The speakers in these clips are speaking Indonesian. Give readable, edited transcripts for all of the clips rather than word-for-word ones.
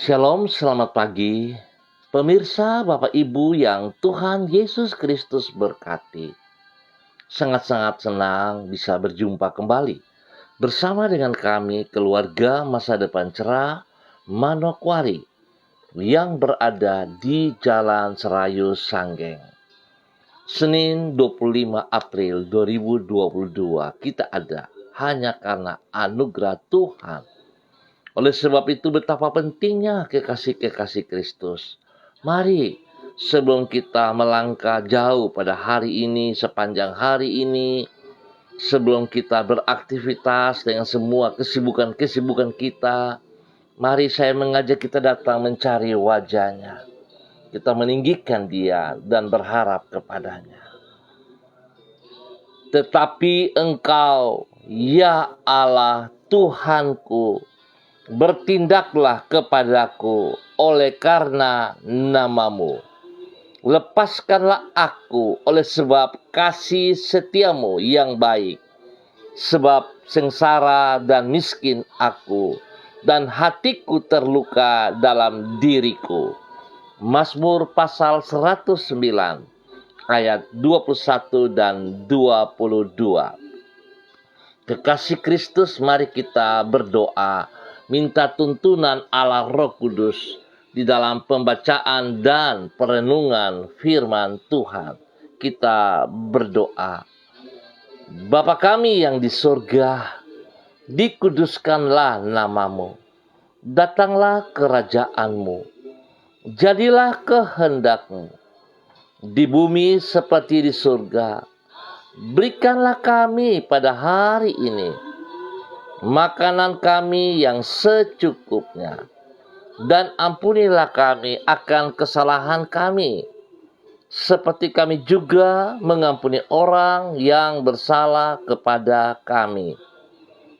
Shalom, selamat pagi. Pemirsa, Bapak Ibu yang Tuhan Yesus Kristus berkati. Sangat-sangat senang bisa berjumpa kembali bersama dengan kami keluarga Masa Depan Cerah Manokwari yang berada di Jalan Serayu Sanggeng. Senin 25 April 2022 kita ada hanya karena anugerah Tuhan. Oleh sebab itu betapa pentingnya kekasih-kekasih Kristus. Mari sebelum kita melangkah jauh pada hari ini, sepanjang hari ini, sebelum kita beraktivitas dengan semua kesibukan-kesibukan kita, mari saya mengajak kita datang mencari wajah-Nya. Kita meninggikan Dia dan berharap kepadanya. Tetapi Engkau, ya Allah Tuhanku, bertindaklah kepadaku oleh karena nama-Mu. Lepaskanlah aku oleh sebab kasih setiamu yang baik. Sebab sengsara dan miskin aku, dan hatiku terluka dalam diriku. Mazmur pasal 109 ayat 21 dan 22. Kekasih Kristus, mari kita berdoa, minta tuntunan Allah Roh Kudus di dalam pembacaan dan perenungan firman Tuhan. Kita berdoa. Bapa kami yang di surga, dikuduskanlah nama-Mu. Datanglah kerajaan-Mu. Jadilah kehendak-Mu di bumi seperti di surga. Berikanlah kami pada hari ini makanan kami yang secukupnya, dan ampunilah kami akan kesalahan kami, seperti kami juga mengampuni orang yang bersalah kepada kami.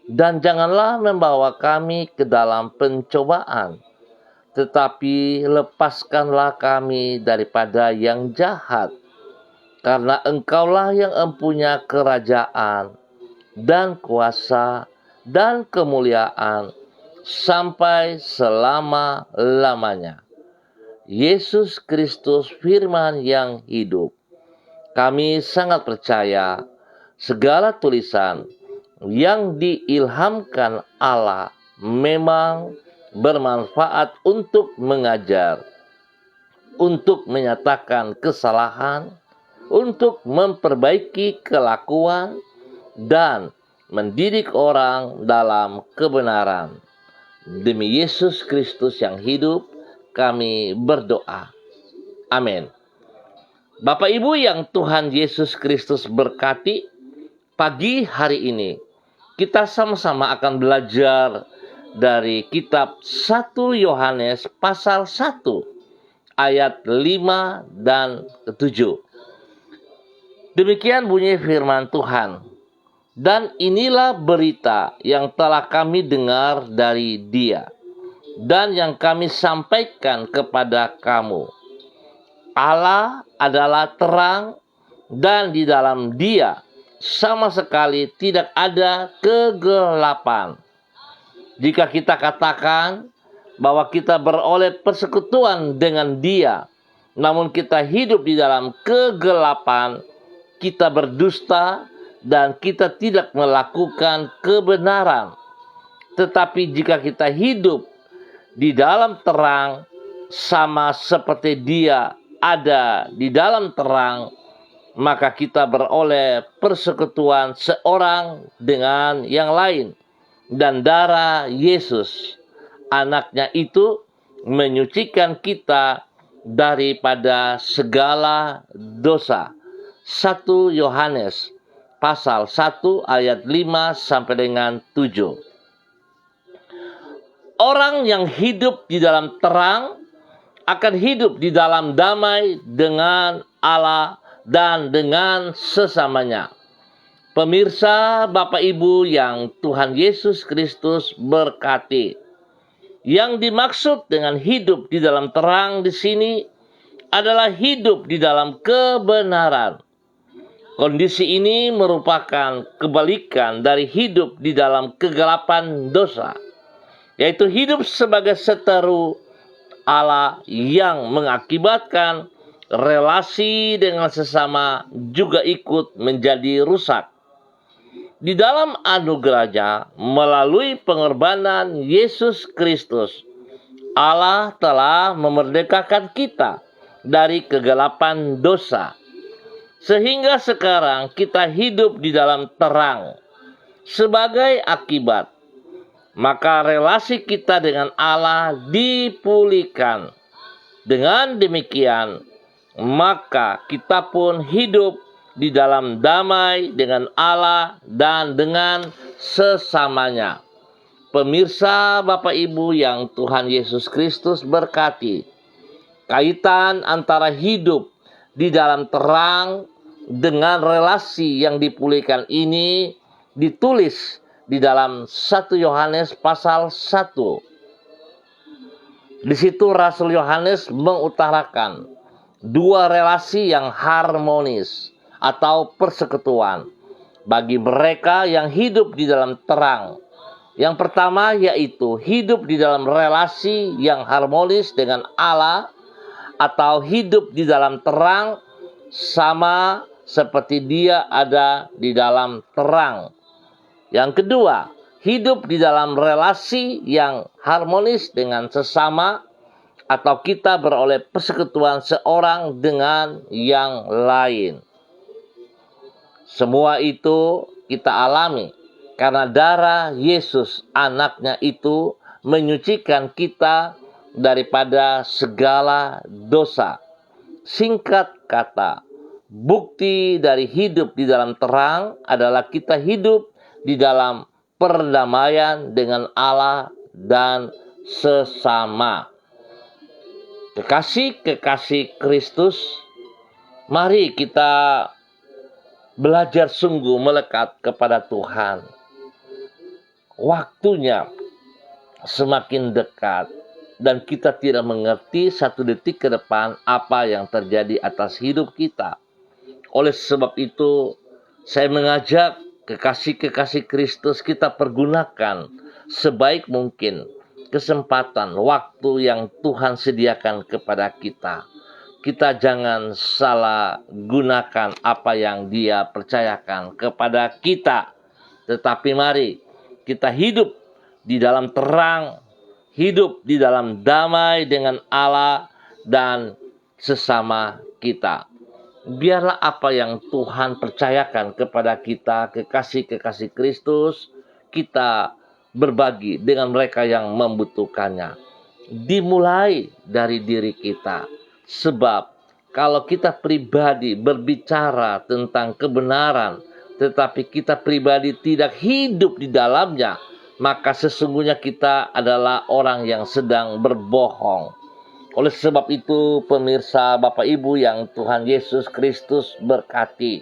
Dan janganlah membawa kami ke dalam pencobaan, tetapi lepaskanlah kami daripada yang jahat, karena Engkaulah yang empunya kerajaan dan kuasa dan kemuliaan sampai selama-lamanya. Yesus Kristus firman yang hidup. Kami sangat percaya segala tulisan yang diilhamkan Allah memang bermanfaat untuk mengajar, untuk menyatakan kesalahan, untuk memperbaiki kelakuan, dan mendidik orang dalam kebenaran. Demi Yesus Kristus yang hidup, kami berdoa. Amin. Bapak Ibu yang Tuhan Yesus Kristus berkati, pagi hari ini kita sama-sama akan belajar dari kitab 1 Yohanes pasal 1 ayat 5 dan 7. Demikian bunyi firman Tuhan. Dan inilah berita yang telah kami dengar dari Dia, dan yang kami sampaikan kepada kamu. Allah adalah terang, dan di dalam Dia sama sekali tidak ada kegelapan. Jika kita katakan bahwa kita beroleh persekutuan dengan Dia, namun kita hidup di dalam kegelapan, kita berdusta dan kita tidak melakukan kebenaran. Tetapi jika kita hidup di dalam terang, sama seperti Dia ada di dalam terang, maka kita beroleh persekutuan seorang dengan yang lain. Dan darah Yesus, anaknya itu, menyucikan kita daripada segala dosa. 1 Yohanes pasal 1 ayat 5 sampai dengan 7. Orang yang hidup di dalam terang akan hidup di dalam damai dengan Allah dan dengan sesamanya. Pemirsa, Bapak Ibu yang Tuhan Yesus Kristus berkati. Yang dimaksud dengan hidup di dalam terang di sini adalah hidup di dalam kebenaran. Kondisi ini merupakan kebalikan dari hidup di dalam kegelapan dosa, yaitu hidup sebagai seteru Allah yang mengakibatkan relasi dengan sesama juga ikut menjadi rusak. Di dalam anugerahnya melalui pengorbanan Yesus Kristus, Allah telah memerdekakan kita dari kegelapan dosa. Sehingga sekarang kita hidup di dalam terang. Sebagai akibat, maka relasi kita dengan Allah dipulihkan. Dengan demikian, maka kita pun hidup di dalam damai dengan Allah dan dengan sesamanya. Pemirsa, Bapak Ibu yang Tuhan Yesus Kristus berkati, kaitan antara hidup di dalam terang dengan relasi yang dipulihkan ini ditulis di dalam 1 Yohanes pasal 1. Di situ Rasul Yohanes mengutarakan dua relasi yang harmonis atau persekutuan bagi mereka yang hidup di dalam terang. Yang pertama yaitu hidup di dalam relasi yang harmonis dengan Allah atau hidup di dalam terang sama seperti Dia ada di dalam terang. Yang kedua, hidup di dalam relasi yang harmonis dengan sesama atau kita beroleh persekutuan seorang dengan yang lain. Semua itu kita alami karena darah Yesus anaknya itu menyucikan kita daripada segala dosa. Singkat kata, bukti dari hidup di dalam terang adalah kita hidup di dalam perdamaian dengan Allah dan sesama. Kekasih-kekasih Kristus, mari kita belajar sungguh melekat kepada Tuhan. Waktunya semakin dekat dan kita tidak mengerti satu detik ke depan apa yang terjadi atas hidup kita. Oleh sebab itu, saya mengajak kekasih-kekasih Kristus kita pergunakan sebaik mungkin kesempatan waktu yang Tuhan sediakan kepada kita. Kita jangan salah gunakan apa yang Dia percayakan kepada kita. Tetapi mari kita hidup di dalam terang, hidup di dalam damai dengan Allah dan sesama kita. Biarlah apa yang Tuhan percayakan kepada kita, kekasih-kekasih Kristus, kita berbagi dengan mereka yang membutuhkannya. Dimulai dari diri kita. Sebab kalau kita pribadi berbicara tentang kebenaran, tetapi kita pribadi tidak hidup di dalamnya, maka sesungguhnya kita adalah orang yang sedang berbohong. Oleh sebab itu, pemirsa, Bapak Ibu yang Tuhan Yesus Kristus berkati,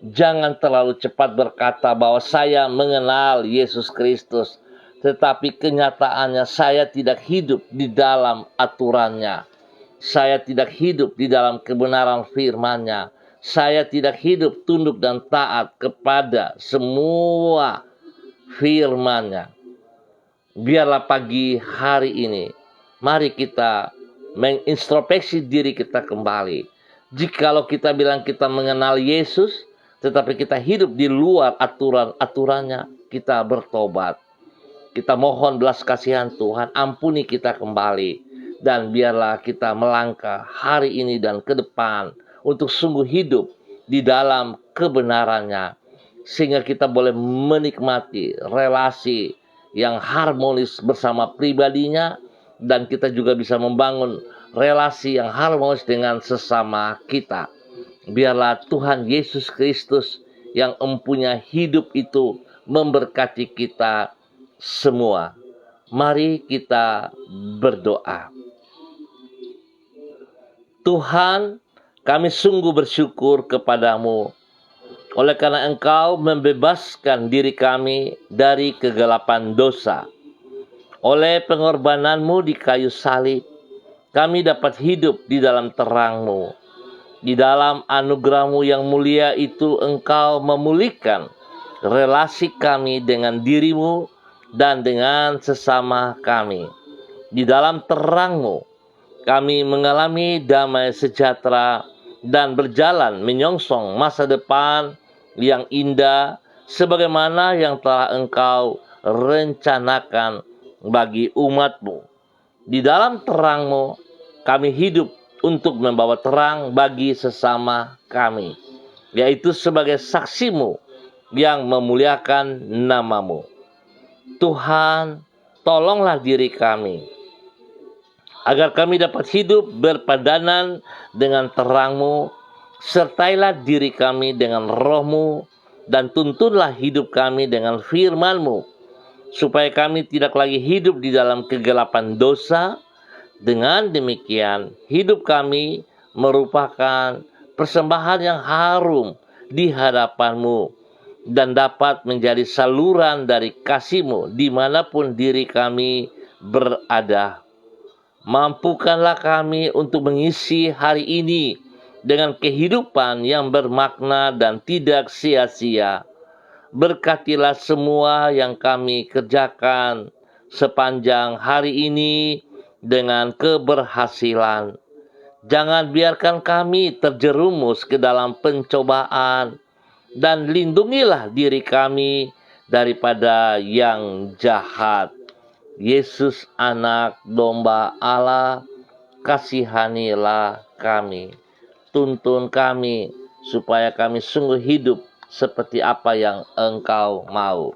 jangan terlalu cepat berkata bahwa saya mengenal Yesus Kristus, tetapi kenyataannya saya tidak hidup di dalam aturannya. Saya tidak hidup di dalam kebenaran firman-Nya. Saya tidak hidup tunduk dan taat kepada semua firman-Nya. Biarlah pagi hari ini, mari kita mengintrospeksi diri kita kembali. Jikalau kita bilang kita mengenal Yesus, tetapi kita hidup di luar aturan-aturannya, kita bertobat. Kita mohon belas kasihan Tuhan, ampuni kita kembali. Dan biarlah kita melangkah hari ini dan ke depan untuk sungguh hidup di dalam kebenarannya. Sehingga kita boleh menikmati relasi yang harmonis bersama pribadinya. Dan kita juga bisa membangun relasi yang harmonis dengan sesama kita. Biarlah Tuhan Yesus Kristus yang mempunyai hidup itu memberkati kita semua. Mari kita berdoa. Tuhan, kami sungguh bersyukur kepadamu oleh karena Engkau membebaskan diri kami dari kegelapan dosa. Oleh pengorbanan-Mu di kayu salib, kami dapat hidup di dalam terang-Mu. Di dalam anugerah-Mu yang mulia itu Engkau memulihkan relasi kami dengan diri-Mu dan dengan sesama kami. Di dalam terang-Mu, Kami mengalami damai sejahtera dan berjalan menyongsong masa depan yang indah sebagaimana yang telah Engkau rencanakan bagi umat-Mu. Di dalam terang-Mu, kami hidup untuk membawa terang bagi sesama kami, yaitu sebagai saksi-Mu yang memuliakan nama-Mu. Tuhan, tolonglah diri kami, agar kami dapat hidup berpadanan dengan terang-Mu. Sertailah diri kami dengan Roh-Mu, dan tuntunlah hidup kami dengan firman-Mu, supaya kami tidak lagi hidup di dalam kegelapan dosa. Dengan demikian, hidup kami merupakan persembahan yang harum di hadapan-Mu, dan dapat menjadi saluran dari kasih-Mu dimanapun diri kami berada. Mampukanlah kami untuk mengisi hari ini dengan kehidupan yang bermakna dan tidak sia-sia. Berkatilah semua yang kami kerjakan sepanjang hari ini dengan keberhasilan. Jangan biarkan kami terjerumus ke dalam pencobaan, dan lindungilah diri kami daripada yang jahat. Yesus, Anak Domba Allah, kasihanilah kami. Tuntun kami supaya kami sungguh hidup seperti apa yang Engkau mau.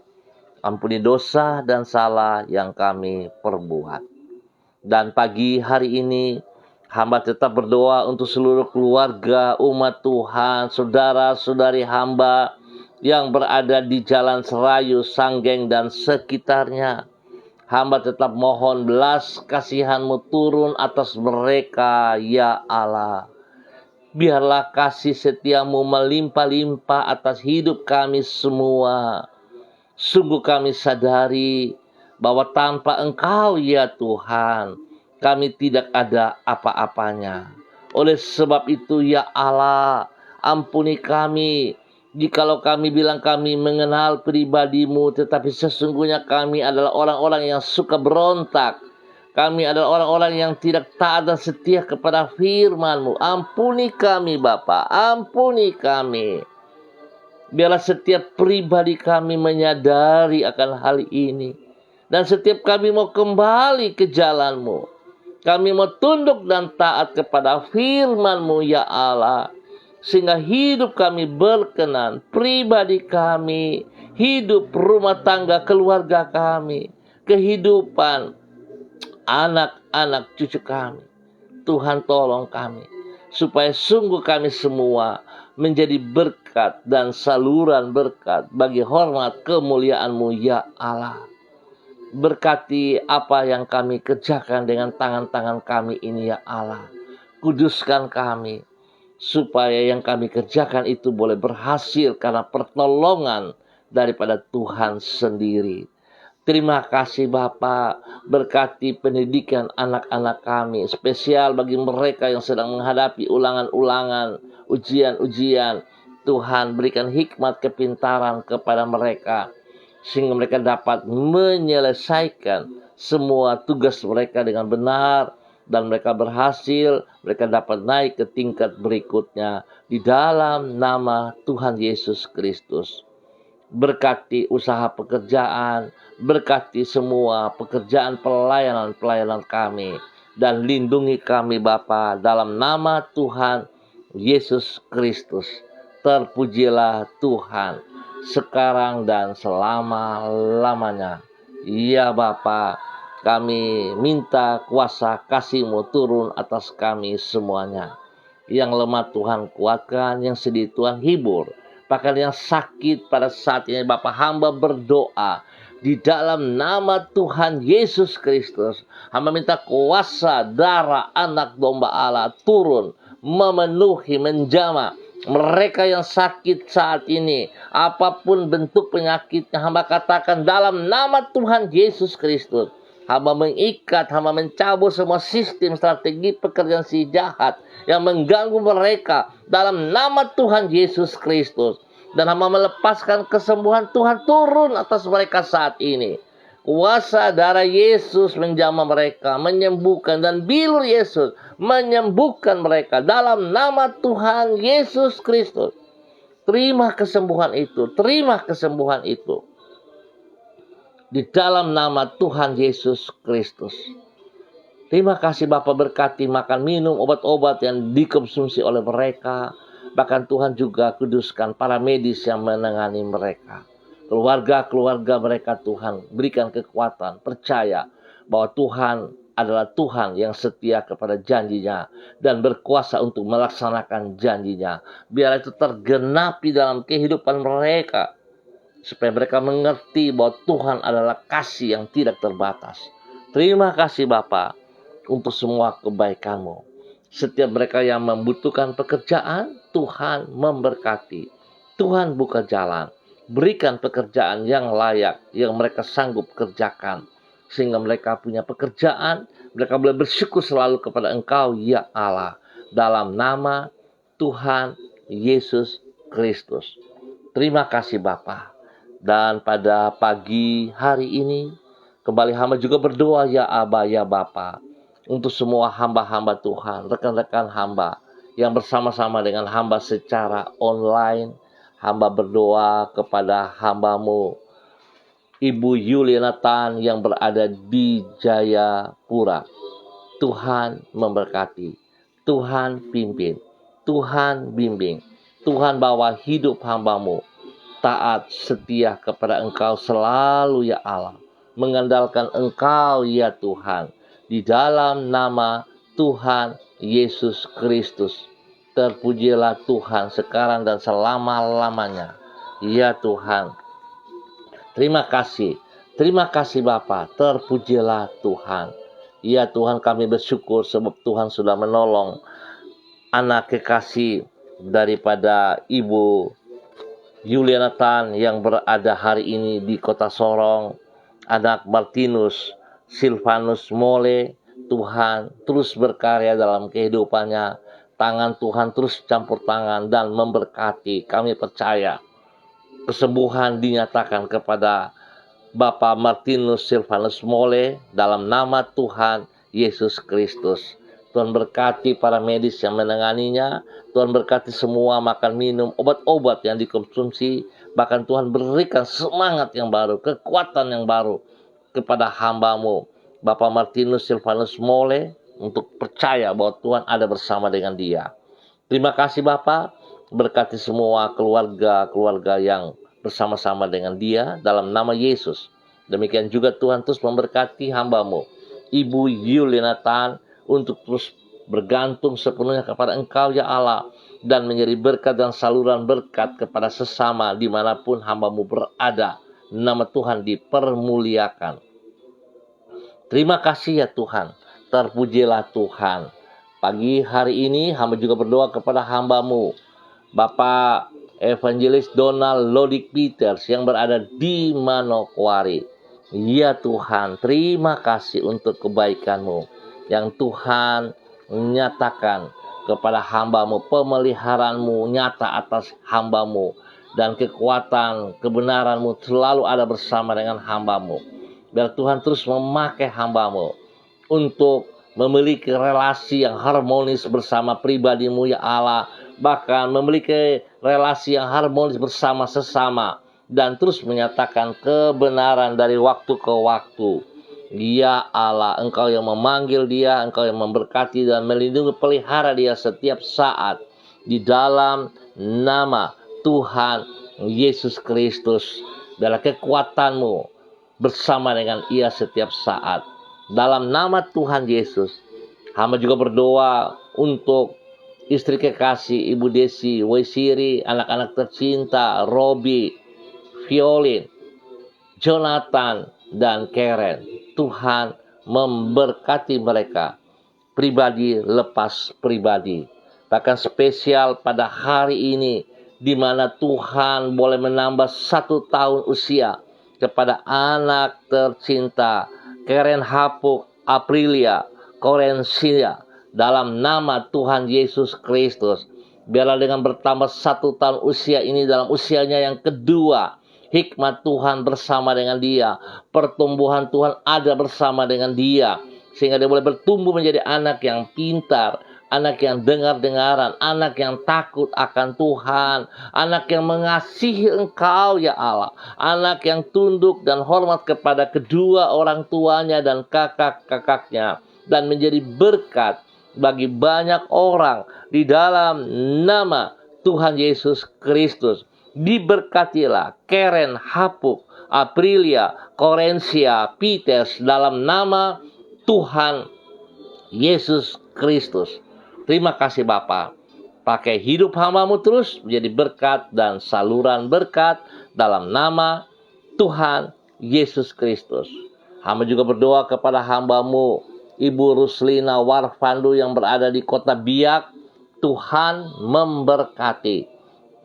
Ampuni dosa dan salah yang kami perbuat. Dan pagi hari ini, hamba tetap berdoa untuk seluruh keluarga, umat Tuhan, saudara-saudari hamba yang berada di Jalan Serayu, Sanggeng, dan sekitarnya. Hamba tetap mohon belas kasihan-Mu turun atas mereka, ya Allah. Biarlah kasih setia-Mu melimpah-limpah atas hidup kami semua. Sungguh kami sadari bahwa tanpa Engkau, ya Tuhan, kami tidak ada apa-apanya. Oleh sebab itu, ya Allah, ampuni kami jikalau kami bilang kami mengenal pribadi-Mu, tetapi sesungguhnya kami adalah orang-orang yang suka berontak. Kami adalah orang-orang yang tidak taat dan setia kepada firman-Mu. Ampuni kami, Bapa, ampuni kami. Biarlah setiap pribadi kami menyadari akan hal ini. Dan setiap kami mau kembali ke jalan-Mu, kami mau tunduk dan taat kepada firman-Mu, ya Allah. Sehingga hidup kami berkenan, pribadi kami, hidup rumah tangga keluarga kami, kehidupan anak-anak cucu kami. Tuhan tolong kami, supaya sungguh kami semua menjadi berkat dan saluran berkat bagi hormat kemuliaan-Mu, ya Allah. Berkati apa yang kami kerjakan dengan tangan-tangan kami ini, ya Allah. Kuduskan kami, supaya yang kami kerjakan itu boleh berhasil karena pertolongan daripada Tuhan sendiri. Terima kasih Bapa, berkati pendidikan anak-anak kami, spesial bagi mereka yang sedang menghadapi ulangan-ulangan, ujian-ujian. Tuhan berikan hikmat kepintaran kepada mereka, sehingga mereka dapat menyelesaikan semua tugas mereka dengan benar, dan mereka berhasil, mereka dapat naik ke tingkat berikutnya di dalam nama Tuhan Yesus Kristus. Berkati usaha pekerjaan, berkati semua pekerjaan pelayanan kami, dan lindungi kami Bapa dalam nama Tuhan Yesus Kristus. Terpujilah Tuhan sekarang dan selama-lamanya. Ya Bapa, kami minta kuasa kasih-Mu turun atas kami semuanya. Yang lemah Tuhan kuatkan, yang sedih Tuhan hibur. Bahkan yang sakit pada saat ini Bapa, hamba berdoa di dalam nama Tuhan Yesus Kristus. Hamba minta kuasa darah anak domba Allah turun, memenuhi, menjamah mereka yang sakit saat ini. Apapun bentuk penyakitnya, hamba katakan dalam nama Tuhan Yesus Kristus. Hamba mengikat, hamba mencabut semua sistem strategi pekerjaan si jahat yang mengganggu mereka dalam nama Tuhan Yesus Kristus. Dan hamba melepaskan kesembuhan Tuhan turun atas mereka saat ini. Kuasa darah Yesus menjamah mereka, menyembuhkan, dan bilur Yesus menyembuhkan mereka dalam nama Tuhan Yesus Kristus. Terima kesembuhan itu, terima kesembuhan itu di dalam nama Tuhan Yesus Kristus. Terima kasih Bapa, berkati makan minum obat-obat yang dikonsumsi oleh mereka. Bahkan Tuhan juga kuduskan para medis yang menangani mereka. Keluarga-keluarga mereka Tuhan berikan kekuatan, percaya bahwa Tuhan adalah Tuhan yang setia kepada janjinya dan berkuasa untuk melaksanakan janjinya. Biar itu tergenapi dalam kehidupan mereka, supaya mereka mengerti bahwa Tuhan adalah kasih yang tidak terbatas. Terima kasih Bapa untuk semua kebaikan-Mu. Setiap mereka yang membutuhkan pekerjaan, Tuhan memberkati. Tuhan buka jalan. Berikan pekerjaan yang layak, yang mereka sanggup kerjakan. Sehingga mereka punya pekerjaan, mereka boleh bersyukur selalu kepada Engkau, ya Allah. Dalam nama Tuhan Yesus Kristus. Terima kasih Bapa. Dan pada pagi hari ini, kembali hamba juga berdoa, ya Aba, ya Bapa, untuk semua hamba-hamba Tuhan, rekan-rekan hamba yang bersama-sama dengan hamba secara online. Hamba berdoa kepada hamba-Mu, Ibu Yuliana Tan yang berada di Jayapura. Tuhan memberkati, Tuhan pimpin, Tuhan bimbing, Tuhan bawa hidup hamba-Mu taat setia kepada Engkau selalu, ya Allah. Mengandalkan Engkau, ya Tuhan. Di dalam nama Tuhan Yesus Kristus. Terpujilah Tuhan sekarang dan selama-lamanya. Ya Tuhan. Terima kasih Bapa. Terpujilah Tuhan. Ya Tuhan, kami bersyukur sebab Tuhan sudah menolong anak kekasih daripada Ibu Yuliana Tan yang berada hari ini di kota Sorong. Anak Martinus Silvanus Mole, Tuhan terus berkarya dalam kehidupannya. Tangan Tuhan terus campur tangan dan memberkati. Kami percaya kesembuhan dinyatakan kepada Bapak Martinus Silvanus Mole dalam nama Tuhan Yesus Kristus. Tuhan berkati para medis yang menanganinya. Tuhan berkati semua makan minum obat-obat yang dikonsumsi. Bahkan Tuhan berikan semangat yang baru, kekuatan yang baru kepada hamba-Mu, Bapak Martinus Silvanus Mole, untuk percaya bahwa Tuhan ada bersama dengan dia. Terima kasih Bapak. Berkati semua keluarga-keluarga yang bersama-sama dengan dia dalam nama Yesus. Demikian juga Tuhan terus memberkati hamba-Mu, Ibu Yuliana Tan, untuk terus bergantung sepenuhnya kepada Engkau, ya Allah, dan menjadi berkat dan saluran berkat kepada sesama dimanapun hamba-Mu berada. Nama Tuhan dipermuliakan. Terima kasih ya Tuhan. Terpujilah Tuhan. Pagi hari ini hamba juga berdoa kepada hamba-Mu, Bapak Evangelis Donald Lodik Peters yang berada di Manokwari. Ya Tuhan, terima kasih untuk kebaikan-Mu yang Tuhan nyatakan kepada hamba-Mu. Pemeliharaan-Mu nyata atas hamba-Mu, dan kekuatan kebenaran-Mu selalu ada bersama dengan hamba-Mu. Biar Tuhan terus memakai hamba-Mu untuk memiliki relasi yang harmonis bersama pribadi-Mu, ya Allah. Bahkan memiliki relasi yang harmonis bersama sesama, dan terus menyatakan kebenaran dari waktu ke waktu. Ya Allah, Engkau yang memanggil dia, Engkau yang memberkati dan melindungi, pelihara dia setiap saat. Di dalam nama Tuhan Yesus Kristus, biarlah kekuatan-Mu bersama dengan ia setiap saat. Dalam nama Tuhan Yesus, hamba juga berdoa untuk istri kekasih Ibu Desi Waisiri, anak-anak tercinta Robi, Violin, Jonathan, dan Karen. Tuhan memberkati mereka pribadi lepas pribadi. Bahkan spesial pada hari ini, di mana Tuhan boleh menambah 1 tahun usia kepada anak tercinta Karen Hapuk Aprilia Korensia. Dalam nama Tuhan Yesus Kristus, biarlah dengan bertambah 1 tahun usia ini dalam usianya yang kedua, Hikmat Tuhan bersama dengan dia. Pertumbuhan Tuhan ada bersama dengan dia. Sehingga dia boleh bertumbuh menjadi anak yang pintar, anak yang dengar-dengaran, anak yang takut akan Tuhan, anak yang mengasihi Engkau ya Allah, anak yang tunduk dan hormat kepada kedua orang tuanya dan kakak-kakaknya, dan menjadi berkat bagi banyak orang di dalam nama Tuhan Yesus Kristus. Diberkatilah Karen, Hapuk, Aprilia, Korensia, Peters dalam nama Tuhan Yesus Kristus. Terima kasih Bapa. Pakai hidup hamba-Mu terus menjadi berkat dan saluran berkat dalam nama Tuhan Yesus Kristus. Hamba juga berdoa kepada hamba-Mu Ibu Ruslina Warfandu yang berada di kota Biak. Tuhan memberkati,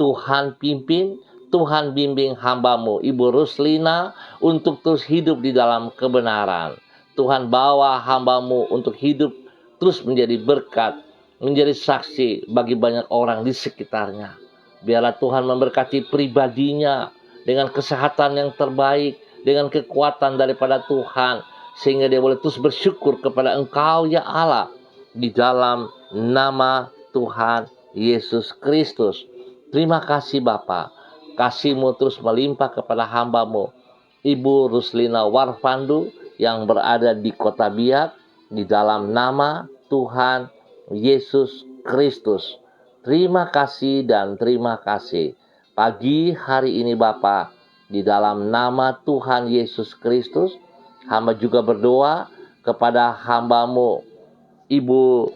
Tuhan pimpin, Tuhan bimbing hamba-Mu Ibu Ruslina untuk terus hidup di dalam kebenaran. Tuhan bawa hamba-Mu untuk hidup terus menjadi berkat, menjadi saksi bagi banyak orang di sekitarnya. Biarlah Tuhan memberkati pribadinya dengan kesehatan yang terbaik, dengan kekuatan daripada Tuhan, sehingga dia boleh terus bersyukur kepada Engkau ya Allah, di dalam nama Tuhan Yesus Kristus. Terima kasih Bapa. Kasih-Mu terus melimpah kepada hamba-Mu Ibu Ruslina Warfandu yang berada di kota Biak, di dalam nama Tuhan Yesus Kristus. Terima kasih dan terima kasih. Pagi hari ini Bapa, di dalam nama Tuhan Yesus Kristus, hamba juga berdoa kepada hamba-Mu Ibu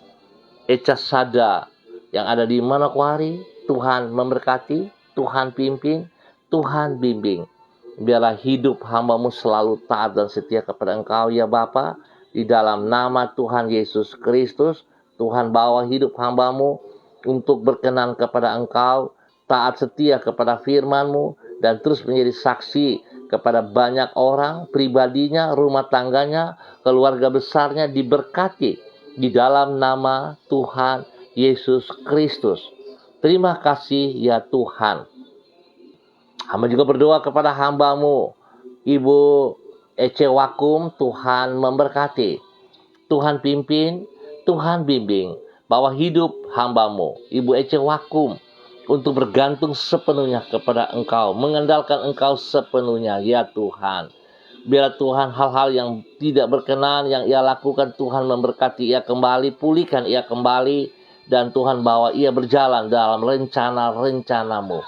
Eca Sada yang ada di Manokwari. Tuhan memberkati, Tuhan pimpin, Tuhan bimbing. Biarlah hidup hamba-Mu selalu taat dan setia kepada Engkau ya Bapa. Di dalam nama Tuhan Yesus Kristus, Tuhan bawa hidup hamba-Mu untuk berkenan kepada Engkau, taat setia kepada firman-Mu, dan terus menjadi saksi kepada banyak orang, pribadinya, rumah tangganya, keluarga besarnya diberkati di dalam nama Tuhan Yesus Kristus. Terima kasih ya Tuhan. Hamba juga berdoa kepada hamba-Mu Ibu Ece Wakum. Tuhan memberkati, Tuhan pimpin, Tuhan bimbing. Bawa hidup hamba-Mu Ibu Ece Wakum untuk bergantung sepenuhnya kepada Engkau, mengandalkan Engkau sepenuhnya ya Tuhan. Biar Tuhan hal-hal yang tidak berkenan yang ia lakukan, Tuhan memberkati ia kembali, pulihkan ia kembali, dan Tuhan bawa ia berjalan dalam rencana-rencana-Mu.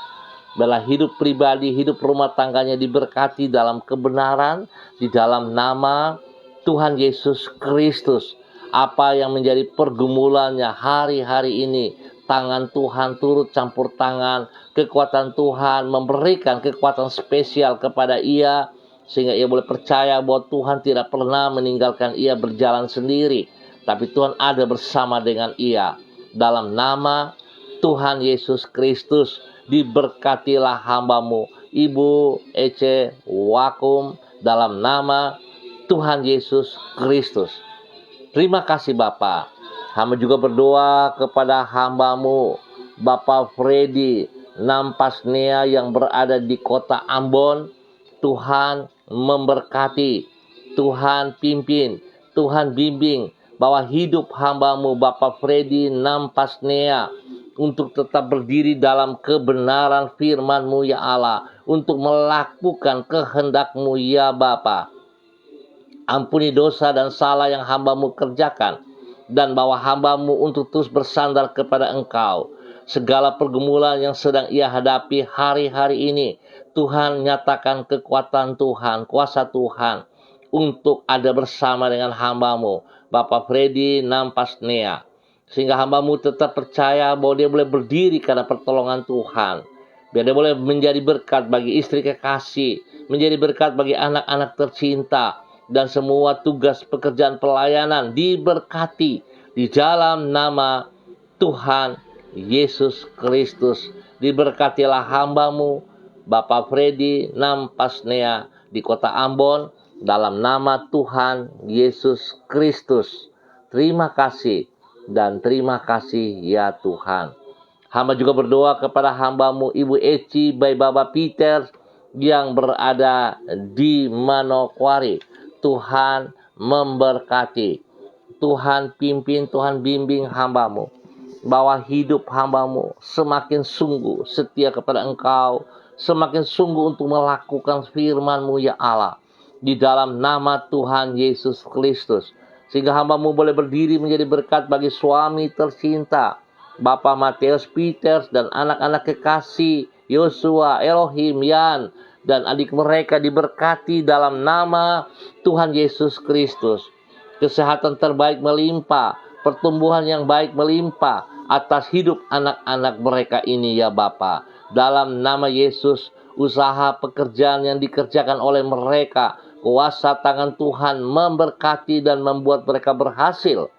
Biarlah hidup pribadi, hidup rumah tangganya diberkati dalam kebenaran di dalam nama Tuhan Yesus Kristus. Apa yang menjadi pergumulannya hari-hari ini, tangan Tuhan turut campur tangan, kekuatan Tuhan memberikan kekuatan spesial kepada ia, sehingga ia boleh percaya bahwa Tuhan tidak pernah meninggalkan ia berjalan sendiri, tapi Tuhan ada bersama dengan ia. Dalam nama Tuhan Yesus Kristus, diberkatilah hamba-Mu Ibu Ece Wakum dalam nama Tuhan Yesus Kristus. Terima kasih Bapa. Hamba juga berdoa kepada hamba-Mu Bapak Freddy Nampasnea yang berada di kota Ambon. Tuhan memberkati, Tuhan pimpin, Tuhan bimbing. Bahwa hidup hamba-Mu Bapak Freddy Nampasnea untuk tetap berdiri dalam kebenaran firman-Mu ya Allah, untuk melakukan kehendak-Mu ya Bapa. Ampuni dosa dan salah yang hamba-Mu kerjakan, dan bawa hamba-Mu untuk terus bersandar kepada Engkau. Segala pergumulan yang sedang ia hadapi hari-hari ini, Tuhan nyatakan kekuatan Tuhan, kuasa Tuhan untuk ada bersama dengan hamba-Mu Bapak Freddy Nampasnea, sehingga hamba-Mu tetap percaya bahwa dia boleh berdiri karena pertolongan Tuhan. Biar dia boleh menjadi berkat bagi istri kekasih, menjadi berkat bagi anak-anak tercinta, dan semua tugas pekerjaan pelayanan diberkati di dalam nama Tuhan Yesus Kristus. Diberkatilah hamba-Mu Bapak Freddy Nampasnea di kota Ambon dalam nama Tuhan Yesus Kristus. Terima kasih dan terima kasih ya Tuhan. Hamba juga berdoa kepada hamba-Mu Ibu Eci Bayi Baba Peter yang berada di Manokwari. Tuhan memberkati. Tuhan pimpin, Tuhan bimbing hamba-Mu, bahwa hidup hamba-Mu semakin sungguh setia kepada Engkau, semakin sungguh untuk melakukan firman-Mu ya Allah, di dalam nama Tuhan Yesus Kristus. Sehingga hamba-Mu boleh berdiri menjadi berkat bagi suami tercinta, Bapak Matius Peters, dan anak-anak kekasih, Yosua, Elohim, Yan, dan adik mereka diberkati dalam nama Tuhan Yesus Kristus. Kesehatan terbaik melimpah, pertumbuhan yang baik melimpah atas hidup anak-anak mereka ini ya Bapa. Dalam nama Yesus, usaha pekerjaan yang dikerjakan oleh mereka, kuasa tangan Tuhan memberkati dan membuat mereka berhasil.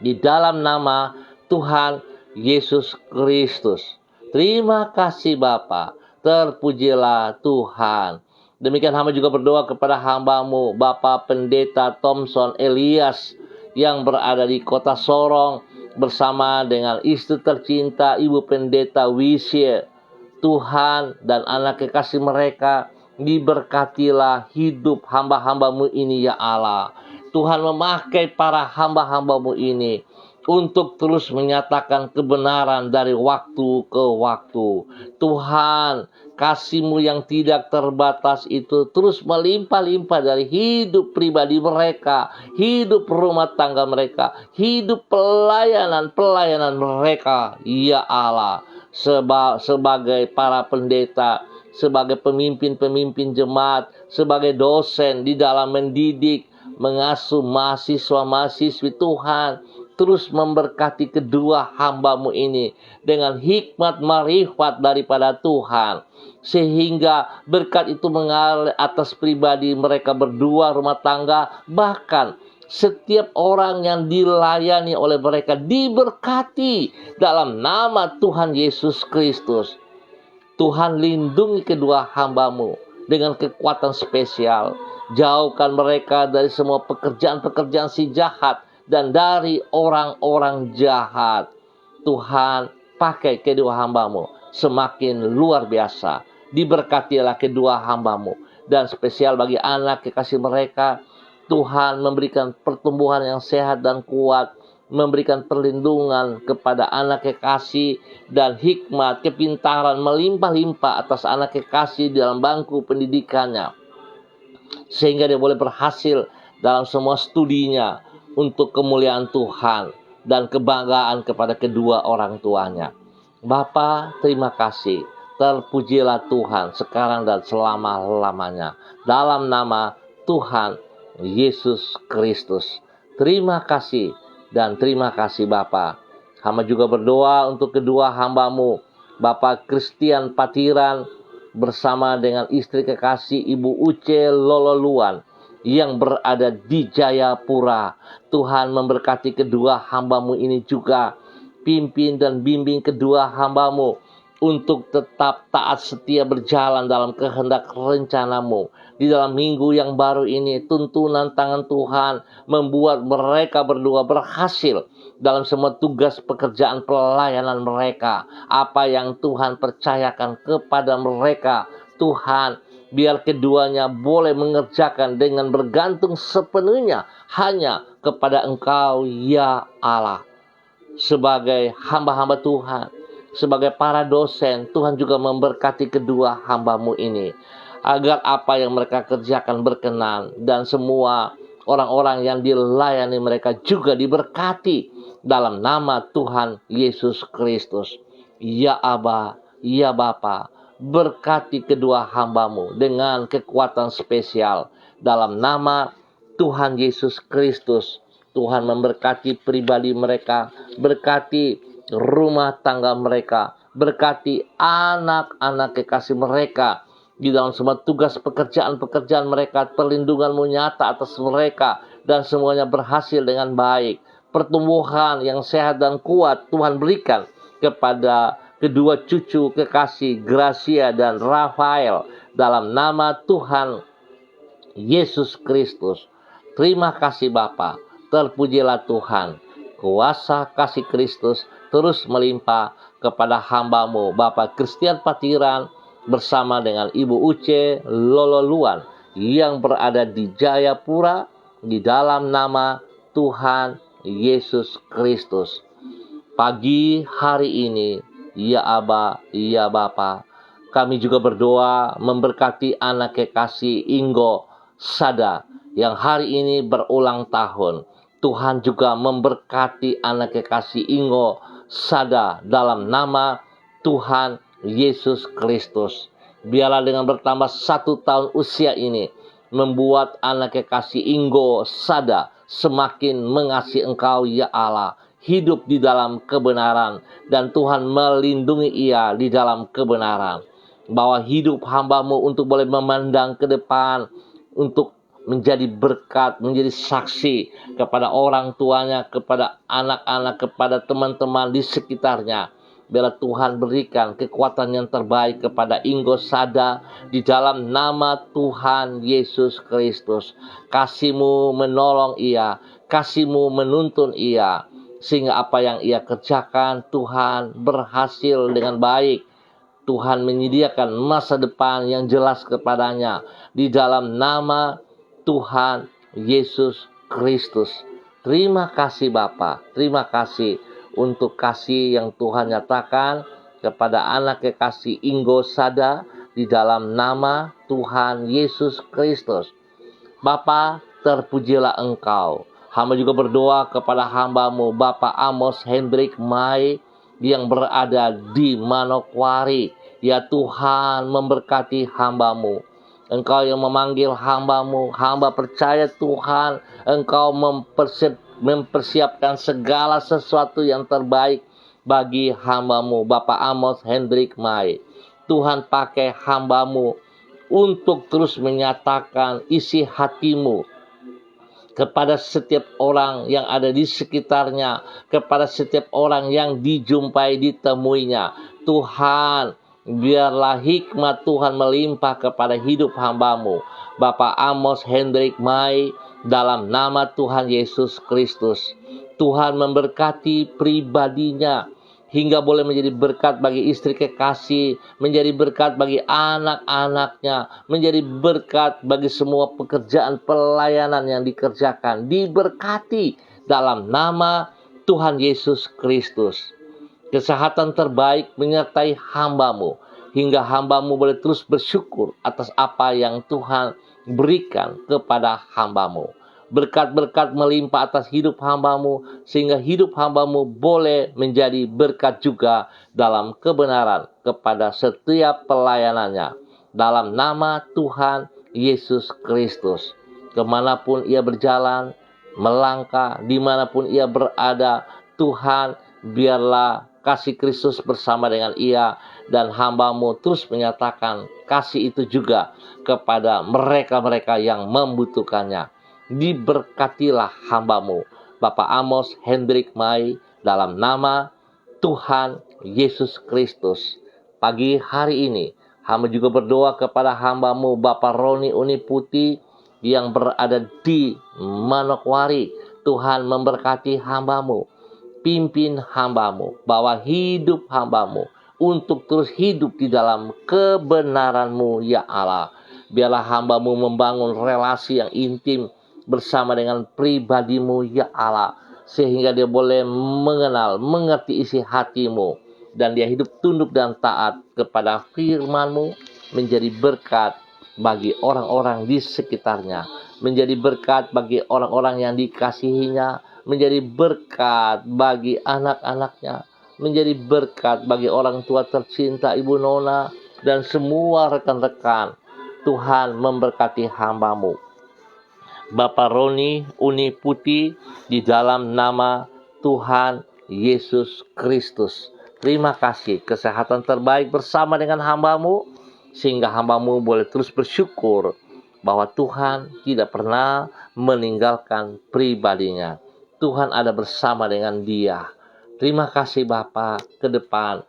Di dalam nama Tuhan Yesus Kristus. Terima kasih Bapa, terpujilah Tuhan. Demikian hamba juga berdoa kepada hamba-Mu, Bapak Pendeta Thompson Elias, yang berada di kota Sorong, bersama dengan istri tercinta Ibu Pendeta Wisye. Tuhan dan anak kekasih mereka, diberkatilah hidup hamba-hamba-Mu ini ya Allah. Tuhan memakai para hamba-hamba-Mu ini untuk terus menyatakan kebenaran dari waktu ke waktu. Tuhan, kasih-Mu yang tidak terbatas itu terus melimpah-limpah dari hidup pribadi mereka, hidup rumah tangga mereka, hidup pelayanan mereka. Ya Allah, sebagai para pendeta, sebagai pemimpin-pemimpin jemaat, sebagai dosen di dalam mendidik, mengasuh mahasiswa-mahasiswi, Tuhan terus memberkati kedua hamba-Mu ini dengan hikmat marifat daripada Tuhan, sehingga berkat itu mengalir atas pribadi mereka berdua, rumah tangga, bahkan setiap orang yang dilayani oleh mereka diberkati dalam nama Tuhan Yesus Kristus. Tuhan lindungi kedua hamba-Mu dengan kekuatan spesial. Jauhkan mereka dari semua pekerjaan-pekerjaan si jahat dan dari orang-orang jahat. Tuhan, pakai kedua hamba-Mu semakin luar biasa. Diberkatilah kedua hamba-Mu. Dan spesial bagi anak kekasih mereka, Tuhan memberikan pertumbuhan yang sehat dan kuat, memberikan perlindungan kepada anak kekasih, dan hikmat, kepintaran melimpah-limpah atas anak kekasih dalam bangku pendidikannya, sehingga dia boleh berhasil dalam semua studinya untuk kemuliaan Tuhan dan kebanggaan kepada kedua orang tuanya. Bapa, terima kasih. Terpujilah Tuhan sekarang dan selama-lamanya. Dalam nama Tuhan Yesus Kristus. Terima kasih dan terima kasih Bapa. Hamba juga berdoa untuk kedua hamba-Mu, Bapak Christian Patiran bersama dengan istri kekasih Ibu Uce Lololuan yang berada di Jayapura. Tuhan memberkati kedua hamba-Mu ini juga. Pimpin dan bimbing kedua hamba-Mu untuk tetap taat setia berjalan dalam kehendak rencana-Mu. Di dalam minggu yang baru ini, tuntunan tangan Tuhan membuat mereka berdua berhasil dalam semua tugas pekerjaan pelayanan mereka. Apa yang Tuhan percayakan kepada mereka, Tuhan, biar keduanya boleh mengerjakan dengan bergantung sepenuhnya hanya kepada Engkau ya Allah. Sebagai hamba-hamba Tuhan, sebagai para dosen, Tuhan juga memberkati kedua hamba-Mu ini, agar apa yang mereka kerjakan berkenan, dan semua orang-orang yang dilayani mereka juga diberkati dalam nama Tuhan Yesus Kristus. Ya Aba, ya Bapa, berkati kedua hamba-Mu dengan kekuatan spesial dalam nama Tuhan Yesus Kristus. Tuhan memberkati pribadi mereka, berkati rumah tangga mereka, berkati anak-anak kekasih mereka di dalam semua tugas pekerjaan-pekerjaan mereka. Perlindungan-Mu nyata atas mereka dan semuanya berhasil dengan baik. Pertumbuhan yang sehat dan kuat Tuhan berikan kepada kedua cucu kekasih Gracia dan Rafael dalam nama Tuhan Yesus Kristus. Terima kasih Bapa, terpujilah Tuhan. Kuasa kasih Kristus terus melimpah kepada hamba-Mu, Bapak Christian Patiran, bersama dengan Ibu Uce Lololuan yang berada di Jayapura di dalam nama Tuhan Yesus Kristus. Pagi hari ini, ya Aba, ya Bapa, kami juga berdoa memberkati anak kekasih Ingo Sada yang hari ini berulang tahun. Tuhan juga memberkati anak kekasih Ingo Sada dalam nama Tuhan Yesus Kristus. Biarlah dengan bertambah 1 tahun usia ini membuat anak kekasih Ingo Sada semakin mengasihi Engkau ya Allah, hidup di dalam kebenaran, dan Tuhan melindungi ia di dalam kebenaran. Bahwa hidup hamba-Mu untuk boleh memandang ke depan, untuk menjadi berkat, menjadi saksi kepada orang tuanya, kepada anak-anak, kepada teman-teman di sekitarnya. Biarlah Tuhan berikan kekuatan yang terbaik kepada Ingo Sada di dalam nama Tuhan Yesus Kristus. Kasih-Mu menolong ia, kasih-Mu menuntun ia, sehingga apa yang ia kerjakan Tuhan berhasil dengan baik. Tuhan menyediakan masa depan yang jelas kepadanya di dalam nama Tuhan Yesus Kristus. Terima kasih Bapa, terima kasih untuk kasih yang Tuhan nyatakan kepada anak kekasih Ingo Sada di dalam nama Tuhan Yesus Kristus. Bapa, terpujilah Engkau. Hamba juga berdoa kepada hamba-Mu Bapak Amos Hendrik Mai yang berada di Manokwari. Ya Tuhan, memberkati hamba-Mu. Engkau yang memanggil hamba-Mu, hamba percaya Tuhan, Engkau mempersiapkan segala sesuatu yang terbaik bagi hamba-Mu Bapak Amos Hendrik Mai. Tuhan pakai hamba-Mu untuk terus menyatakan isi hati-Mu kepada setiap orang yang ada di sekitarnya, kepada setiap orang yang dijumpai, ditemuinya. Tuhan, biarlah hikmat Tuhan melimpah kepada hidup hamba-Mu Bapak Amos Hendrik Mai dalam nama Tuhan Yesus Kristus. Tuhan memberkati pribadinya hingga boleh menjadi berkat bagi istri kekasih, menjadi berkat bagi anak-anaknya, menjadi berkat bagi semua pekerjaan pelayanan yang dikerjakan. Diberkati dalam nama Tuhan Yesus Kristus. Kesehatan terbaik menyertai hamba-Mu, hingga hamba-Mu boleh terus bersyukur atas apa yang Tuhan berikan kepada hamba-Mu. Berkat-berkat melimpah atas hidup hamba-Mu, sehingga hidup hamba-Mu boleh menjadi berkat juga dalam kebenaran kepada setiap pelayanannya. Dalam nama Tuhan Yesus Kristus. Kemanapun ia berjalan, melangkah, dimanapun ia berada, Tuhan, biarlah kasih Kristus bersama dengan ia, dan hamba-Mu terus menyatakan kasih itu juga kepada mereka-mereka yang membutuhkannya. Diberkatilah hamba-Mu Bapak Amos Hendrik Mai dalam nama Tuhan Yesus Kristus. Pagi hari ini hamba juga berdoa kepada hamba-Mu Bapak Roni Uniputi yang berada di Manokwari. Tuhan memberkati hamba-Mu, pimpin hamba-Mu, bawa hidup hamba-Mu untuk terus hidup di dalam kebenaran-Mu ya Allah. Biarlah hamba-Mu membangun relasi yang intim bersama dengan pribadi-Mu ya Allah, sehingga dia boleh mengenal, mengerti isi hati-Mu, dan dia hidup tunduk dan taat kepada firman-Mu, menjadi berkat bagi orang-orang di sekitarnya, menjadi berkat bagi orang-orang yang dikasihinya, menjadi berkat bagi anak-anaknya, menjadi berkat bagi orang tua tercinta Ibu Nona dan semua rekan-rekan. Tuhan memberkati hamba-Mu Bapak Roni Uniputi di dalam nama Tuhan Yesus Kristus. Terima kasih kesehatan terbaik bersama dengan hamba-Mu, sehingga hamba-Mu boleh terus bersyukur bahwa Tuhan tidak pernah meninggalkan pribadinya. Tuhan ada bersama dengan dia. Terima kasih Bapa, ke depan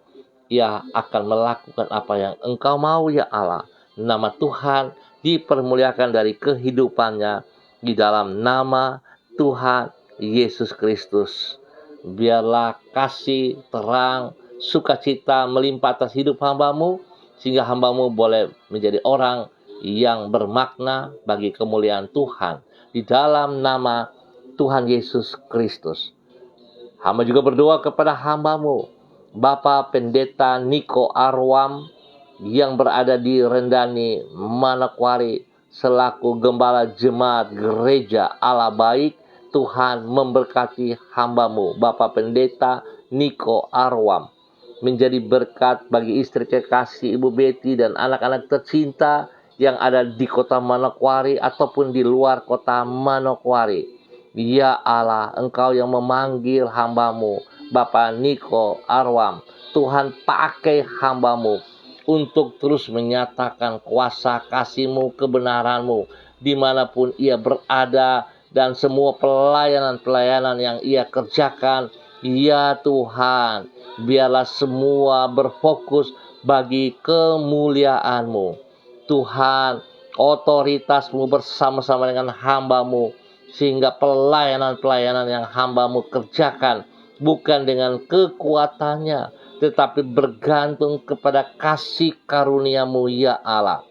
ia akan melakukan apa yang Engkau mau ya Allah. Nama Tuhan dipermuliakan dari kehidupannya di dalam nama Tuhan Yesus Kristus. Biarlah kasih, terang, sukacita melimpah atas hidup hamba-Mu, sehingga hamba-Mu boleh menjadi orang yang bermakna bagi kemuliaan Tuhan. Di dalam nama Tuhan Yesus Kristus. Hamba juga berdoa kepada hamba-Mu, Bapak Pendeta Niko Arwam, yang berada di Rendani, Manokwari, selaku Gembala Jemaat Gereja Allah Baik. Tuhan memberkati hamba-Mu, Bapak Pendeta Niko Arwam, menjadi berkat bagi istri kekasih Ibu Betty dan anak-anak tercinta yang ada di kota Manokwari ataupun di luar kota Manokwari. Ya Allah, Engkau yang memanggil hamba-Mu, Bapak Niko Arwam. Tuhan, pakai hamba-Mu untuk terus menyatakan kuasa kasih-Mu, kebenaran-Mu, dimanapun ia berada, dan semua pelayanan-pelayanan yang ia kerjakan. Ya Tuhan, biarlah semua berfokus bagi kemuliaan-Mu. Tuhan, otoritas-Mu bersama-sama dengan hamba-Mu, sehingga pelayanan-pelayanan yang hamba-Mu kerjakan bukan dengan kekuatannya, tetapi bergantung kepada kasih karunia-Mu, ya Allah.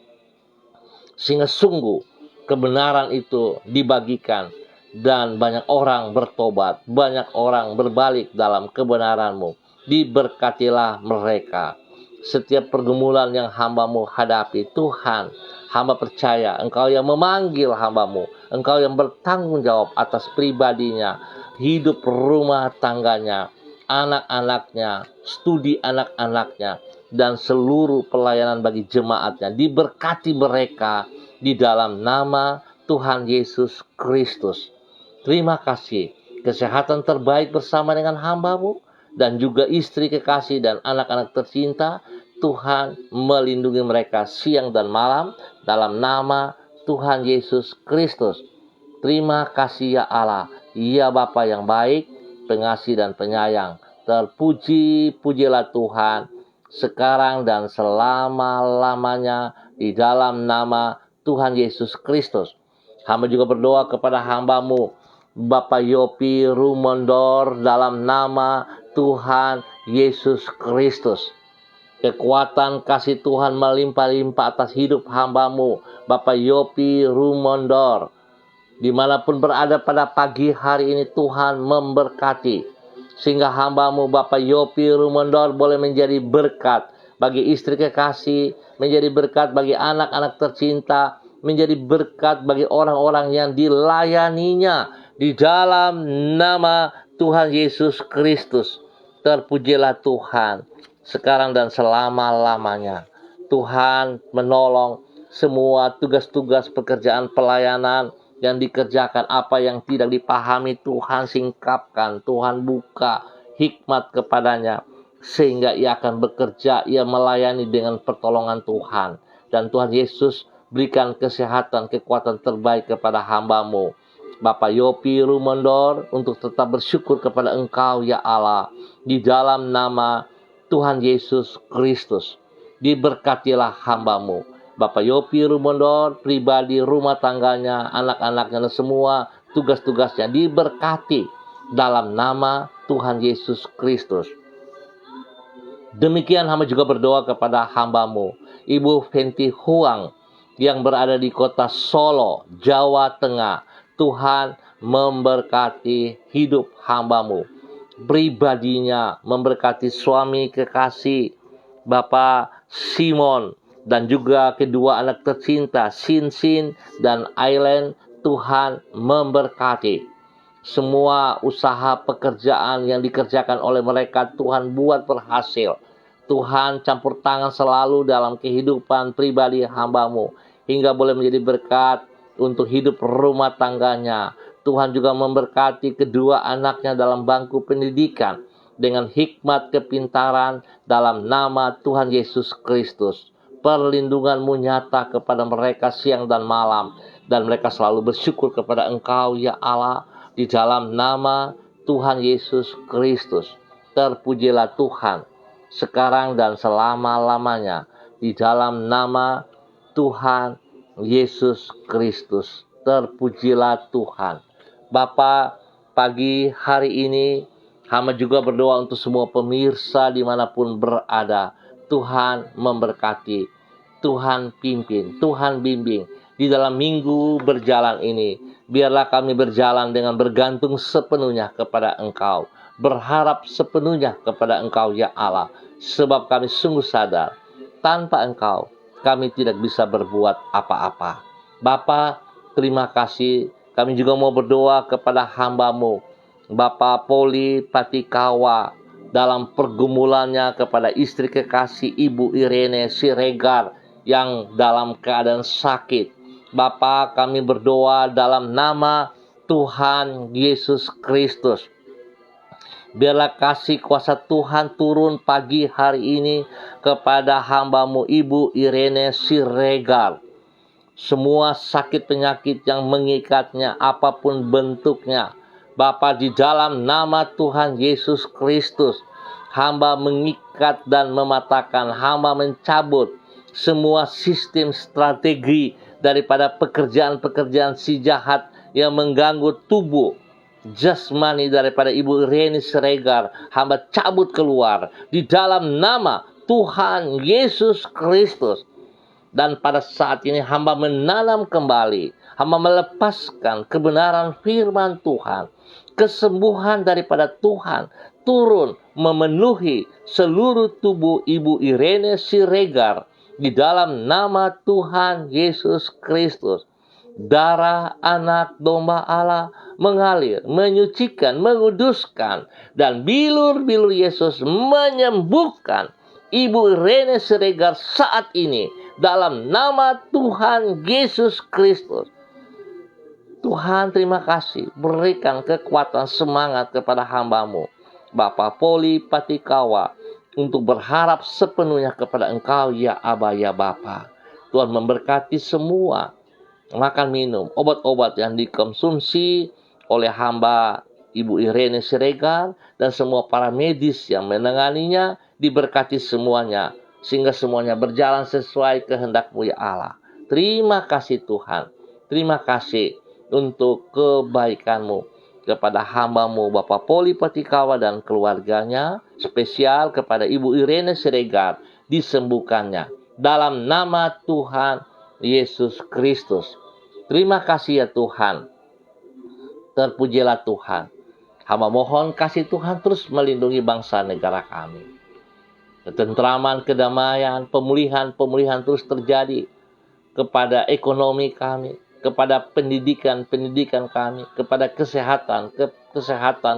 Sehingga sungguh kebenaran itu dibagikan dan banyak orang bertobat, banyak orang berbalik dalam kebenaran-Mu. Diberkatilah mereka. Setiap pergumulan yang hamba-Mu hadapi, Tuhan, hamba percaya Engkau yang memanggil hamba-Mu, Engkau yang bertanggung jawab atas pribadinya, hidup rumah tangganya, anak-anaknya, studi anak-anaknya, dan seluruh pelayanan bagi jemaatnya. Diberkati mereka di dalam nama Tuhan Yesus Kristus. Terima kasih. Kesehatan terbaik bersama dengan hamba-Mu dan juga istri kekasih dan anak-anak tercinta. Tuhan melindungi mereka siang dan malam dalam nama Tuhan Yesus Kristus. Terima kasih ya Allah, ya Bapa yang baik, pengasih dan penyayang. Terpuji-pujilah Tuhan sekarang dan selama-lamanya di dalam nama Tuhan Yesus Kristus. Hamba juga berdoa kepada hamba-Mu, Bapak Yopi Rumondor, dalam nama Tuhan Yesus Kristus. Kekuatan kasih Tuhan melimpah-limpah atas hidup hamba-Mu, Bapak Yopi Rumondor. Dimanapun berada pada pagi hari ini, Tuhan memberkati. Sehingga hamba-Mu, Bapak Yopi Rumondor, boleh menjadi berkat bagi istri kekasih, menjadi berkat bagi anak-anak tercinta, menjadi berkat bagi orang-orang yang dilayaninya. Di dalam nama Tuhan Yesus Kristus. Terpujilah Tuhan sekarang dan selama-lamanya. Tuhan menolong semua tugas-tugas pekerjaan pelayanan yang dikerjakan, apa yang tidak dipahami, Tuhan singkapkan, Tuhan buka hikmat kepadanya, sehingga ia akan bekerja, ia melayani dengan pertolongan Tuhan. Dan Tuhan Yesus berikan kesehatan, kekuatan terbaik kepada hamba-Mu, Bapak Yopi Rumondor, untuk tetap bersyukur kepada Engkau ya Allah. Di dalam nama Tuhan Yesus Kristus. Diberkatilah hamba-Mu, Bapak Yopi Rumondor, pribadi, rumah tangganya, anak-anaknya, dan semua tugas-tugasnya diberkati dalam nama Tuhan Yesus Kristus. Demikian hamba juga berdoa kepada hamba-Mu, Ibu Fenty Huang, yang berada di kota Solo, Jawa Tengah. Tuhan memberkati hidup hamba-Mu, pribadinya, memberkati suami kekasih Bapak Simon, dan juga kedua anak tercinta Sin dan Aileen. Tuhan memberkati semua usaha pekerjaan yang dikerjakan oleh mereka. Tuhan buat berhasil. Tuhan campur tangan selalu dalam kehidupan pribadi hamba-Mu, hingga boleh menjadi berkat untuk hidup rumah tangganya. Tuhan juga memberkati kedua anaknya dalam bangku pendidikan dengan hikmat kepintaran dalam nama Tuhan Yesus Kristus. Perlindungan-Mu nyata kepada mereka siang dan malam, dan mereka selalu bersyukur kepada Engkau ya Allah, di dalam nama Tuhan Yesus Kristus. Terpujilah Tuhan sekarang dan selama-lamanya di dalam nama Tuhan Yesus Kristus. Terpujilah Tuhan. Bapa, pagi hari ini hamba juga berdoa untuk semua pemirsa dimanapun berada. Tuhan memberkati, Tuhan pimpin, Tuhan bimbing di dalam minggu berjalan ini. Biarlah kami berjalan dengan bergantung sepenuhnya kepada Engkau, berharap sepenuhnya kepada Engkau ya Allah, sebab kami sungguh sadar tanpa Engkau kami tidak bisa berbuat apa-apa. Bapa, terima kasih. Kami juga mau berdoa kepada hamba-Mu, Bapak Poli Patikawa, dalam pergumulannya kepada istri kekasih Ibu Irene Siregar yang dalam keadaan sakit. Bapa, kami berdoa dalam nama Tuhan Yesus Kristus. Biarlah kasih kuasa Tuhan turun pagi hari ini kepada hamba-Mu Ibu Irene Siregar. Semua sakit penyakit yang mengikatnya, apapun bentuknya, Bapa, di dalam nama Tuhan Yesus Kristus, hamba mengikat dan mematahkan, hamba mencabut semua sistem strategi daripada pekerjaan-pekerjaan si jahat yang mengganggu tubuh jasmani daripada Ibu Irene Siregar. Hamba cabut keluar di dalam nama Tuhan Yesus Kristus. Dan pada saat ini hamba menanam kembali, hamba melepaskan kebenaran firman Tuhan, kesembuhan daripada Tuhan turun memenuhi seluruh tubuh Ibu Irene Siregar di dalam nama Tuhan Yesus Kristus. Darah anak domba Allah mengalir, menyucikan, menguduskan, dan bilur-bilur Yesus menyembuhkan Ibu Irene Siregar saat ini dalam nama Tuhan Yesus Kristus. Tuhan, terima kasih, berikan kekuatan semangat kepada hamba-Mu Bapak Poli Patikawa untuk berharap sepenuhnya kepada Engkau ya Aba ya Bapa. Tuhan memberkati semua makan minum, obat-obat yang dikonsumsi oleh hamba Ibu Irene Siregar dan semua para medis yang menanganinya, diberkati semuanya sehingga semuanya berjalan sesuai kehendak-Mu ya Allah. Terima kasih Tuhan. Terima kasih untuk kebaikan-Mu kepada hamba-Mu Bapak Poli Patikawa dan keluarganya, spesial kepada Ibu Irene Siregar, disembuhkannya dalam nama Tuhan Yesus Kristus. Terima kasih ya Tuhan. Terpujilah Tuhan. Hamba mohon kasih Tuhan terus melindungi bangsa negara kami. Ketentraman, kedamaian, pemulihan terus terjadi kepada ekonomi kami, kepada pendidikan kami, kepada kesehatan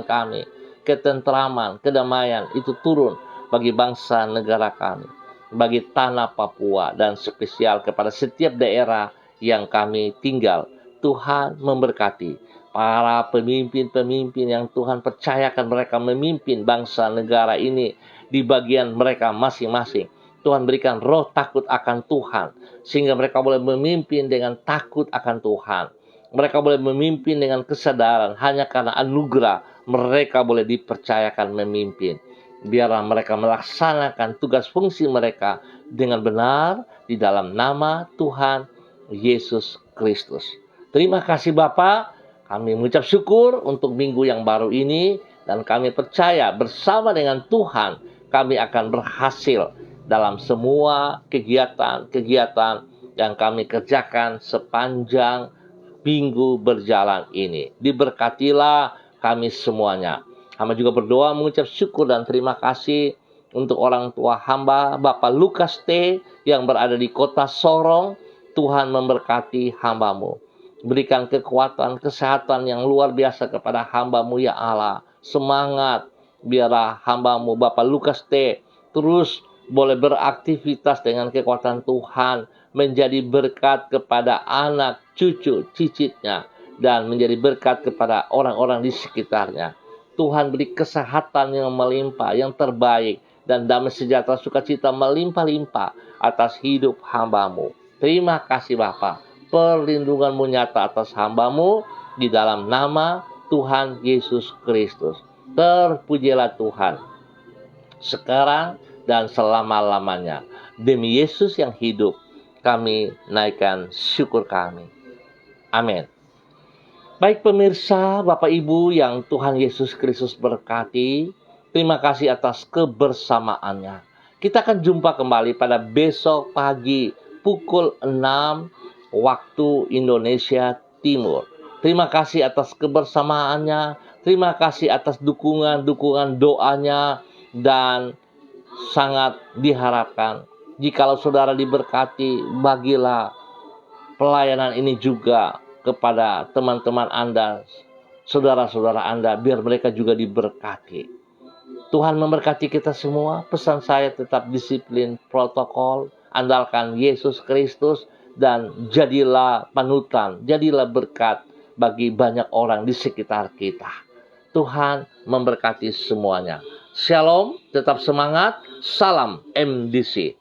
kami. Ketentraman, kedamaian itu turun bagi bangsa negara kami, bagi tanah Papua, dan spesial kepada setiap daerah yang kami tinggal. Tuhan memberkati para pemimpin-pemimpin yang Tuhan percayakan mereka memimpin bangsa negara ini di bagian mereka masing-masing. Tuhan berikan roh takut akan Tuhan, sehingga mereka boleh memimpin dengan takut akan Tuhan. Mereka boleh memimpin dengan kesadaran hanya karena anugerah mereka boleh dipercayakan memimpin. Biarlah mereka melaksanakan tugas fungsi mereka dengan benar di dalam nama Tuhan Yesus Kristus. Terima kasih Bapa. Kami mengucap syukur untuk minggu yang baru ini, dan kami percaya bersama dengan Tuhan kami akan berhasil dalam semua kegiatan-kegiatan yang kami kerjakan sepanjang minggu berjalan ini. Diberkatilah kami semuanya. Hamba juga berdoa mengucap syukur dan terima kasih untuk orang tua hamba Bapak Lukas T. yang berada di kota Sorong. Tuhan memberkati hamba-Mu. Berikan kekuatan, kesehatan yang luar biasa kepada hamba-Mu ya Allah. Semangat, biarlah hamba-Mu Bapak Lukas T. terus boleh beraktivitas dengan kekuatan Tuhan, menjadi berkat kepada anak, cucu, cicitnya, dan menjadi berkat kepada orang-orang di sekitarnya. Tuhan beri kesehatan yang melimpah, yang terbaik, dan damai sejahtera sukacita melimpah-limpah atas hidup hamba-Mu. Terima kasih Bapa. Perlindungan-Mu nyata atas hamba-Mu di dalam nama Tuhan Yesus Kristus. Terpujilah Tuhan sekarang dan selama-lamanya. Demi Yesus yang hidup, kami naikkan syukur kami. Amin. Baik pemirsa, Bapak Ibu yang Tuhan Yesus Kristus berkati, terima kasih atas kebersamaannya. Kita akan jumpa kembali pada besok pagi pukul 6 waktu Indonesia Timur. Terima kasih atas kebersamaannya, terima kasih atas dukungan doanya, dan sangat diharapkan jikalau saudara diberkati, bagilah pelayanan ini juga kepada teman-teman Anda, saudara-saudara Anda, biar mereka juga diberkati. Tuhan memberkati kita semua. Pesan saya tetap disiplin protokol, andalkan Yesus Kristus, dan jadilah panutan, jadilah berkat bagi banyak orang di sekitar kita. Tuhan memberkati semuanya. Shalom, tetap semangat. Salam MDC.